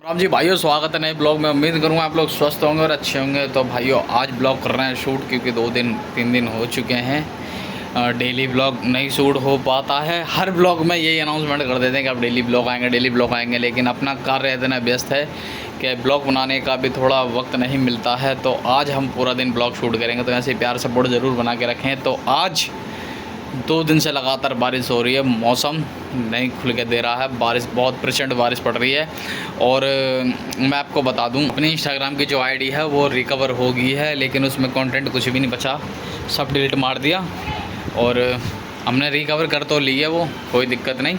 राम जी भाइयों, स्वागत है नए ब्लॉग में। उम्मीद करूँगा आप लोग स्वस्थ होंगे और अच्छे होंगे। तो भाइयों आज ब्लॉग कर रहे हैं शूट, क्योंकि 2-3 दिन हो चुके हैं डेली ब्लॉग नहीं शूट हो पाता है। हर ब्लॉग में यही अनाउंसमेंट कर देते हैं कि आप डेली ब्लॉग आएंगे, लेकिन अपना कार्य इतना व्यस्त है कि ब्लॉग बनाने का भी थोड़ा वक्त नहीं मिलता है। तो आज हम पूरा दिन ब्लॉग शूट करेंगे, तो ऐसे प्यार सपोर्ट ज़रूर बना के रखें। तो आज 2 दिन से लगातार बारिश हो रही है, मौसम नहीं खुल के दे रहा है, बारिश बहुत प्रचंड बारिश पड़ रही है। और मैं आपको बता दूं, अपनी इंस्टाग्राम की जो आईडी है वो रिकवर हो गई है, लेकिन उसमें कंटेंट कुछ भी नहीं बचा, सब डिलीट मार दिया। और हमने रिकवर कर तो ली है, वो कोई दिक्कत नहीं।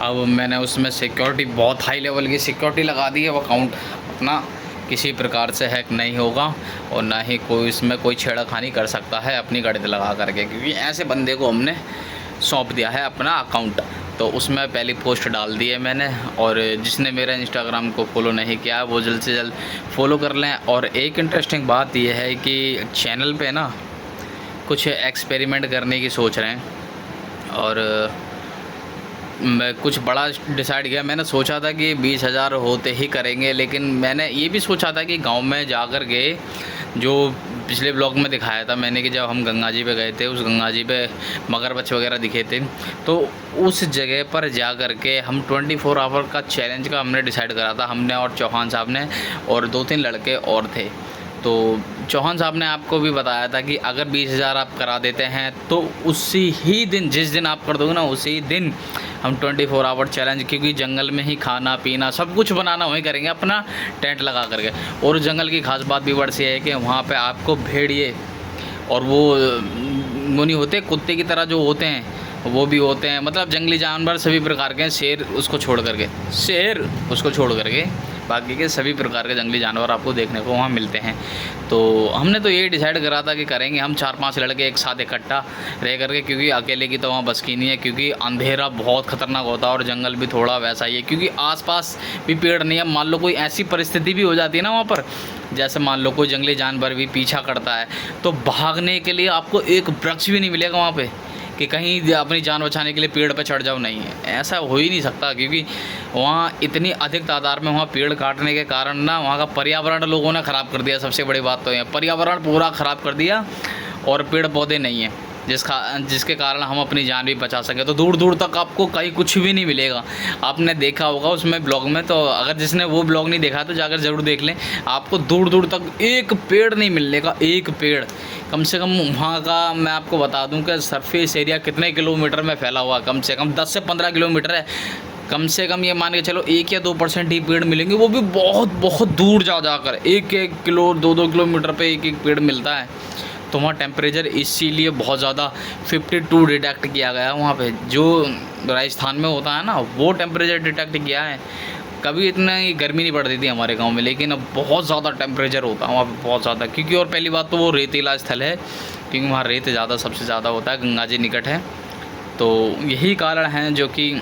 अब मैंने उसमें सिक्योरिटी बहुत हाई लेवल की सिक्योरिटी लगा दी है, वो अकाउंट अपना किसी प्रकार से हैक नहीं होगा और ना ही कोई इसमें कोई छेड़खानी कर सकता है अपनी गणित लगा करके, क्योंकि ऐसे बंदे को हमने सौंप दिया है अपना अकाउंट। तो उसमें पहली पोस्ट डाल दी है मैंने, और जिसने मेरा इंस्टाग्राम को फॉलो नहीं किया वो जल्द से जल्द फॉलो कर लें। और एक इंटरेस्टिंग बात यह है कि चैनल पे ना कुछ एक्सपेरिमेंट करने की सोच रहे हैं, और मैं कुछ बड़ा डिसाइड किया। मैंने सोचा था कि 20,000 होते ही करेंगे, लेकिन मैंने ये भी सोचा था कि गांव में जाकर के, जो पिछले ब्लॉग में दिखाया था मैंने कि जब हम गंगा जी पे गए थे, उस गंगा जी पे मगरमच्छ वगैरह दिखे थे, तो उस जगह पर जा कर के हम 24 आवर का चैलेंज का हमने डिसाइड करा था, हमने और चौहान साहब ने, और 2-3 लड़के और थे। तो चौहान साहब ने आपको भी बताया था कि अगर 20,000 आप करा देते हैं तो उसी ही दिन, जिस दिन आप कर दोगे ना, उसी दिन हम 24 आवर चैलेंज, क्योंकि जंगल में ही खाना पीना सब कुछ बनाना वहीं करेंगे, अपना टेंट लगा करके। और जंगल की खास बात भी वर्ष ये है कि वहाँ पे आपको भेड़िए और वो नहीं होते कुत्ते की तरह जो होते हैं, वो भी होते हैं, मतलब जंगली जानवर सभी प्रकार के, शेर उसको छोड़ करके बाकी के सभी प्रकार के जंगली जानवर आपको देखने को वहाँ मिलते हैं। तो हमने तो ये डिसाइड करा था कि करेंगे हम 4-5 लड़के एक साथ इकट्ठा रह करके, क्योंकि अकेले की तो वहाँ बस की नहीं है, क्योंकि अंधेरा बहुत ख़तरनाक होता है और जंगल भी थोड़ा वैसा ही है, क्योंकि आसपास भी पेड़ नहीं है। मान लो कोई ऐसी परिस्थिति भी हो जाती है ना वहाँ पर, जैसे मान लो कोई जंगली जानवर भी पीछा करता है, तो भागने के लिए आपको एक वृक्ष भी नहीं मिलेगा वहाँ पे कि कहीं अपनी जान बचाने के लिए पेड़ पे चढ़ जाओ, नहीं है, ऐसा हो ही नहीं सकता। क्योंकि वहाँ इतनी अधिक तादाद में वहाँ पेड़ काटने के कारण ना वहाँ का पर्यावरण लोगों ने ख़राब कर दिया। सबसे बड़ी बात तो ये, पर्यावरण पूरा ख़राब कर दिया और पेड़ पौधे नहीं हैं, जिसके कारण हम अपनी जान भी बचा सकें। तो दूर दूर तक आपको कहीं कुछ भी नहीं मिलेगा। आपने देखा होगा उसमें ब्लॉग में, तो अगर जिसने वो ब्लॉग नहीं देखा तो जाकर ज़रूर देख लें। आपको दूर दूर तक एक पेड़ नहीं मिलने का, एक पेड़। कम से कम वहाँ का मैं आपको बता दूं कि सरफेस एरिया कितने किलोमीटर में फैला हुआ, कम से कम 10 से 15 किलोमीटर है। कम से कम ये मान के चलो 1 या 2% ही पेड़ मिलेंगे, वो भी बहुत बहुत दूर जाकर 1-1 किलो 2-2 किलोमीटर पे एक पेड़ मिलता है। तो वहाँ टेम्परेचर इसीलिए बहुत ज़्यादा 52 डिटेक्ट किया गया है वहाँ पे, जो राजस्थान में होता है ना वो टेम्परेचर डिटेक्ट किया है। कभी इतना गर्मी नहीं पड़ती थी हमारे गांव में, लेकिन अब बहुत ज़्यादा टेम्परेचर होता है वहाँ पे, बहुत ज़्यादा। क्योंकि और पहली बात तो वो रेतीला स्थल है, क्योंकि वहाँ रेत ज़्यादा सबसे ज़्यादा होता है, गंगा जी निकट है। तो यही कारण है जो कि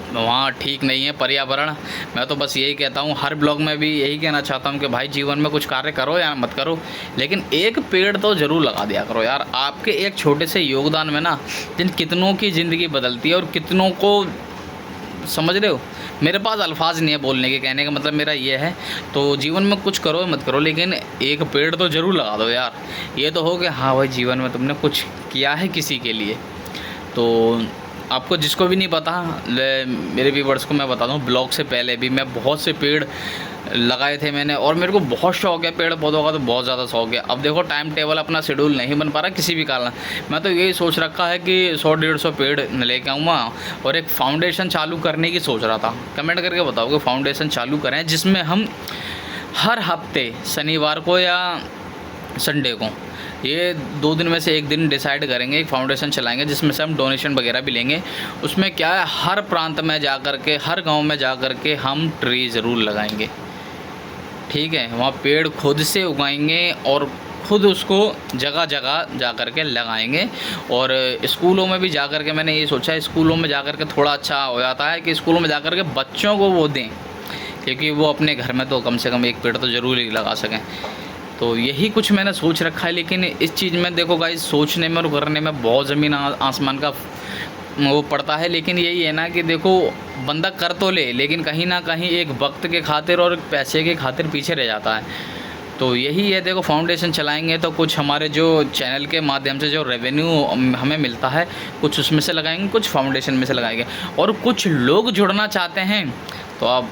वहाँ ठीक नहीं है पर्यावरण। मैं तो बस यही कहता हूँ, हर ब्लॉग में भी यही कहना चाहता हूँ कि भाई जीवन में कुछ कार्य करो या मत करो, लेकिन एक पेड़ तो ज़रूर लगा दिया करो यार। आपके एक छोटे से योगदान में ना जिन कितनों की ज़िंदगी बदलती है और कितनों को, समझ रहे हो, मेरे पास अल्फाज नहीं है बोलने के, कहने का मतलब मेरा ये है। तो जीवन में कुछ करो मत करो, लेकिन एक पेड़ तो ज़रूर लगा दो यार। ये तो हो कि हाँ भाई जीवन में तुमने कुछ किया है किसी के लिए। तो आपको जिसको भी नहीं पता, मेरे व्यूअर्स को मैं बता दूं, ब्लॉग से पहले भी मैं बहुत से पेड़ लगाए थे मैंने, और मेरे को बहुत शौक है पेड़ पौधों का, तो बहुत ज़्यादा शौक है। अब देखो टाइम टेबल अपना शेड्यूल नहीं बन पा रहा किसी भी कारण। मैं तो यही सोच रखा है कि 100-150 पेड़ लेके आऊँगा और एक फाउंडेशन चालू करने की सोच रहा था। कमेंट करके बताओ कि फाउंडेशन चालू करें जिसमें हम हर हफ्ते शनिवार को या संडे को, ये 2 दिन में से एक दिन डिसाइड करेंगे, एक फाउंडेशन चलाएंगे जिसमें से हम डोनेशन वगैरह भी लेंगे। उसमें क्या है, हर प्रांत में जा कर के, हर गांव में जा कर के हम ट्री ज़रूर लगाएंगे, ठीक है। वहाँ पेड़ खुद से उगाएंगे और खुद उसको जगह जगह जा कर के लगाएंगे। और स्कूलों में भी जा कर के मैंने ये सोचा है, स्कूलों में जा कर के थोड़ा अच्छा हो जाता है कि स्कूलों में जा कर के बच्चों को वो दें, क्योंकि वो अपने घर में तो कम से कम एक पेड़ तो ज़रूर ही लगा सकें। तो यही कुछ मैंने सोच रखा है। लेकिन इस चीज़ में देखो गाइस, सोचने में और करने में बहुत ज़मीन आसमान का वो पड़ता है। लेकिन यही है ना कि देखो बंदा कर तो ले, लेकिन कहीं ना कहीं एक वक्त के खातिर और पैसे के खातिर पीछे रह जाता है। तो यही है, देखो फाउंडेशन चलाएंगे तो कुछ हमारे जो चैनल के माध्यम से जो रेवेन्यू हमें मिलता है कुछ उसमें से लगाएंगे, कुछ फाउंडेशन में से लगाएंगे। और कुछ लोग जुड़ना चाहते हैं तो आप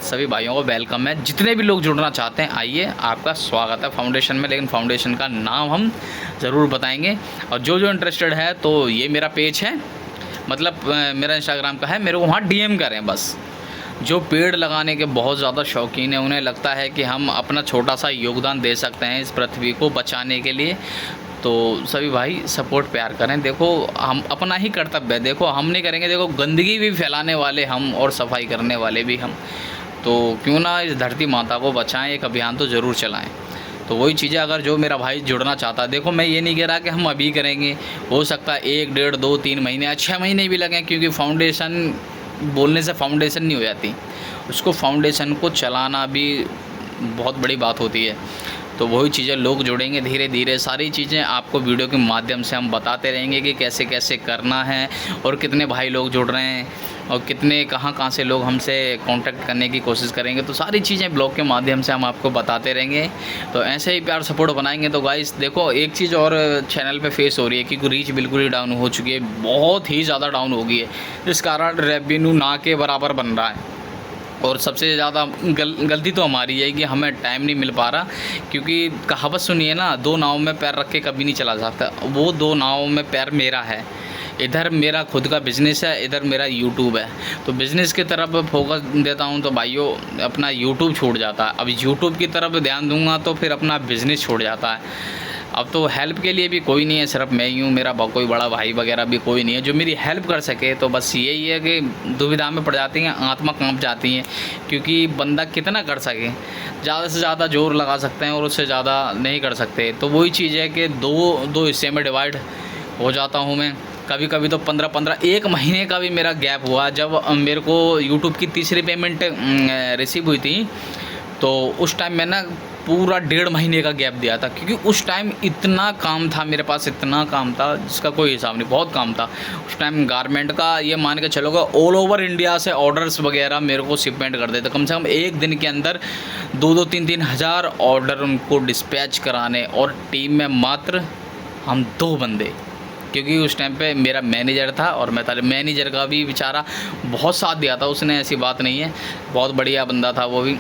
सभी भाइयों को वेलकम है। जितने भी लोग जुड़ना चाहते हैं आइए, आपका स्वागत है फाउंडेशन में। लेकिन फाउंडेशन का नाम हम ज़रूर बताएंगे। और जो इंटरेस्टेड है तो ये मेरा पेज है, मतलब मेरा इंस्टाग्राम का है, मेरे को वहाँ DM करें बस। जो पेड़ लगाने के बहुत ज़्यादा शौकीन है, उन्हें लगता है कि हम अपना छोटा सा योगदान दे सकते हैं इस पृथ्वी को बचाने के लिए, तो सभी भाई सपोर्ट प्यार करें। देखो हम अपना ही कर्तव्य है, देखो हम नहीं करेंगे, देखो गंदगी भी फैलाने वाले हम और सफाई करने वाले भी हम, तो क्यों ना इस धरती माता को बचाएं, एक अभियान तो ज़रूर चलाएं। तो वही चीज़ें अगर जो मेरा भाई जुड़ना चाहता है, देखो मैं ये नहीं कह रहा कि हम अभी करेंगे, हो सकता है 1, 1.5, 2, 3 महीने या 6 महीने भी लगें, क्योंकि फाउंडेशन बोलने से फाउंडेशन नहीं हो जाती, उसको फाउंडेशन को चलाना भी बहुत बड़ी बात होती है। तो वही चीज़ें लोग जुड़ेंगे धीरे धीरे, सारी चीज़ें आपको वीडियो के माध्यम से हम बताते रहेंगे कि कैसे कैसे करना है और कितने भाई लोग जुड़ रहे हैं और कितने कहाँ से लोग हमसे कांटेक्ट करने की कोशिश करेंगे। तो सारी चीज़ें ब्लॉग के माध्यम से हम आपको बताते रहेंगे। तो ऐसे ही प्यार सपोर्ट बनाएंगे। तो गाइस देखो एक चीज़ और चैनल पे फेस हो रही है, क्योंकि रीच बिल्कुल ही डाउन हो चुकी है, बहुत ही ज़्यादा डाउन हो गई है, जिस कारण रेवेन्यू ना के बराबर बन रहा है। और सबसे ज़्यादा गलती तो हमारी है कि हमें टाइम नहीं मिल पा रहा, क्योंकि कहावत सुनिए ना, 2 नाव में पैर रख के कभी नहीं चला जाता। वो 2 नाव में पैर मेरा है, इधर मेरा खुद का बिज़नेस है, इधर मेरा यूट्यूब है। तो बिज़नेस की तरफ फोकस देता हूँ तो भाइयों अपना यूट्यूब छूट जाता है। अब यूट्यूब की तरफ ध्यान दूंगा तो फिर अपना बिज़नेस छूट जाता है। अब तो हेल्प के लिए भी कोई नहीं है, सिर्फ मैं ही हूँ, मेरा कोई बड़ा भाई वगैरह भी कोई नहीं है जो मेरी हेल्प कर सके। तो बस यही है कि दुविधा में पड़ जाती हैं, आत्मा कांप जाती है, क्योंकि बंदा कितना कर सके, ज़्यादा से ज़्यादा जोर लगा सकते हैं और उससे ज़्यादा नहीं कर सकते। तो वही चीज़ है कि दो हिस्से में डिवाइड हो जाता हूँ मैं। कभी कभी तो 15 1 महीने का भी मेरा गैप हुआ, जब मेरे को यूट्यूब की तीसरी पेमेंट रिसीव हुई थी, तो उस टाइम मैं ना पूरा 1.5 महीने का गैप दिया था, क्योंकि उस टाइम इतना काम था मेरे पास, इतना काम था जिसका कोई हिसाब नहीं, बहुत काम था उस टाइम। गारमेंट का ये मान के चलोगे ऑल ओवर इंडिया से ऑर्डर्स वगैरह मेरे को शिपमेंट कर देते, कम से कम एक दिन के अंदर 2-2, 3-3 हज़ार ऑर्डर उनको डिस्पैच कराने, और टीम में मात्र हम 2 बंदे, क्योंकि उस टाइम पे मेरा मैनेजर था और मैं मैनेजर का भी बेचारा बहुत साथ दिया था उसने, ऐसी बात नहीं है, बहुत बढ़िया बंदा था वो भी।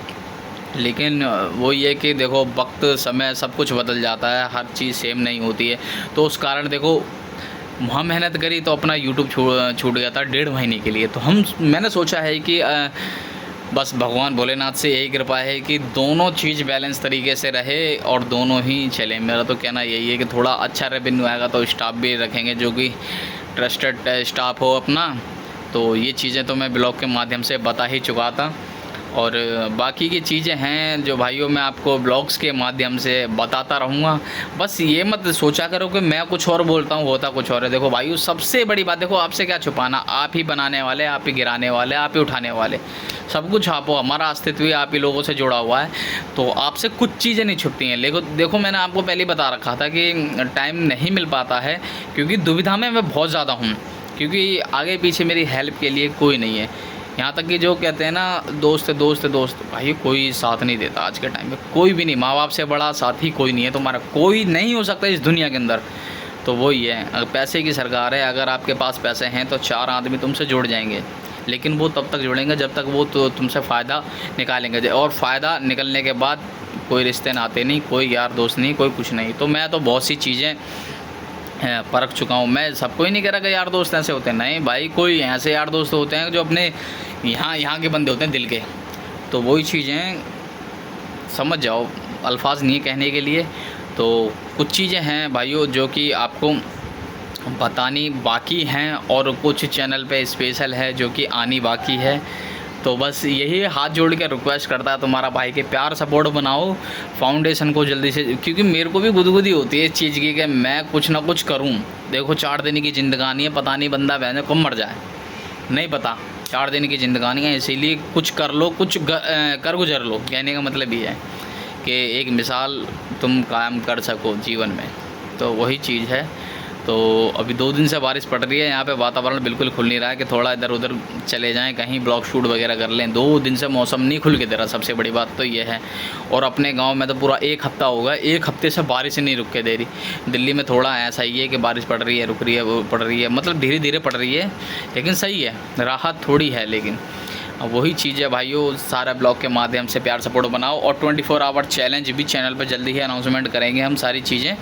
लेकिन वो ये कि देखो वक्त समय सब कुछ बदल जाता है, हर चीज़ सेम नहीं होती है। तो उस कारण देखो वहाँ मेहनत करी तो अपना यूट्यूब छूट गया था 1.5 महीने के लिए। तो मैंने सोचा है कि बस भगवान भोलेनाथ से यही कृपा है कि दोनों चीज़ बैलेंस तरीके से रहे और दोनों ही चले। मेरा तो कहना यही है कि थोड़ा अच्छा रेवेन्यू आएगा तो स्टाफ भी रखेंगे जो कि ट्रस्टेड स्टाफ हो अपना। तो ये चीज़ें तो मैं ब्लॉग के माध्यम से बता ही चुका था, और बाकी की चीज़ें हैं जो भाइयों मैं आपको ब्लॉग्स के माध्यम से बताता रहूँगा। बस ये मत सोचा करो कि मैं कुछ और बोलता हूँ होता कुछ और है। देखो भाइयों सबसे बड़ी बात, देखो आपसे क्या छुपाना, आप ही बनाने वाले, आप ही गिराने वाले, आप ही उठाने वाले, सब कुछ आप हो, हमारा अस्तित्व ही आप ही लोगों से जुड़ा हुआ है। तो आपसे कुछ चीज़ें नहीं छुपती हैं। देखो मैंने आपको पहले बता रखा था कि टाइम नहीं मिल पाता है, क्योंकि दुविधा में मैं बहुत ज़्यादा हूँ, क्योंकि आगे पीछे मेरी हेल्प के लिए कोई नहीं है। यहाँ तक कि जो कहते हैं ना दोस्त भाई कोई साथ नहीं देता आज के टाइम में, कोई भी नहीं, माँ बाप से बड़ा साथी कोई नहीं है तुम्हारा, कोई नहीं हो सकता इस दुनिया के अंदर। तो वही है, पैसे की सरकार है, अगर आपके पास पैसे हैं तो 4 आदमी तुमसे जुड़ जाएंगे, लेकिन वो तब तक जुड़ेंगे जब तक वो तो तुमसे फ़ायदा निकालेंगे, और फ़ायदा निकलने के बाद कोई रिश्ते नाते नहीं, कोई यार दोस्त नहीं, कोई कुछ नहीं। तो मैं तो बहुत सी चीज़ें परख चुका हूँ। मैं सबको ही नहीं कह रहा कि यार दोस्त ऐसे होते हैं, नहीं भाई, कोई ऐसे यार दोस्त होते हैं जो अपने यहाँ के बंदे होते हैं दिल के। तो वही चीज़ें समझ जाओ, अल्फाज नहीं कहने के लिए। तो कुछ चीज़ें हैं भाइयों जो कि आपको बतानी बाकी हैं, और कुछ चैनल पे स्पेशल है जो कि आनी बाकी है। तो बस यही हाथ जोड़ के रिक्वेस्ट करता है तुम्हारा भाई के प्यार सपोर्ट बनाओ फाउंडेशन को जल्दी से, क्योंकि मेरे को भी गुदगुदी होती है इस चीज़ की कि मैं कुछ ना कुछ करूं। देखो 4 दिन की ज़िंदगानी है, पता नहीं बंदा बहन कब मर जाए, नहीं पता, 4 दिन की ज़िंदगानी है, इसीलिए कुछ कर लो, कुछ कर गुजर लो। कहने का मतलब ये है कि एक मिसाल तुम कायम कर सको जीवन में। तो वही चीज़ है। तो अभी 2 दिन से बारिश पड़ रही है, यहाँ पे वातावरण बिल्कुल खुल नहीं रहा है कि थोड़ा इधर उधर चले जाएं, कहीं ब्लॉग शूट वगैरह कर लें। 2 दिन से मौसम नहीं खुल के दे रहा, सबसे बड़ी बात तो ये है। और अपने गांव में तो पूरा 1 हफ़्ता होगा, 1 हफ्ते से बारिश नहीं रुक के दे रही। दिल्ली में थोड़ा ऐसा ही है कि बारिश पड़ रही है, रुक रही है, वो पड़ रही है, मतलब धीरे धीरे पड़ रही है, लेकिन सही है, राहत थोड़ी है। लेकिन वही चीज़ है भाइयों, सारा ब्लॉग के माध्यम से प्यार सपोर्ट बनाओ। और 24 आवर चैलेंज भी चैनल पर जल्दी ही अनाउंसमेंट करेंगे हम सारी चीज़ें,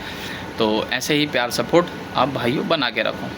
तो ऐसे ही प्यार सपोर्ट आप भाइयों बना के रखो।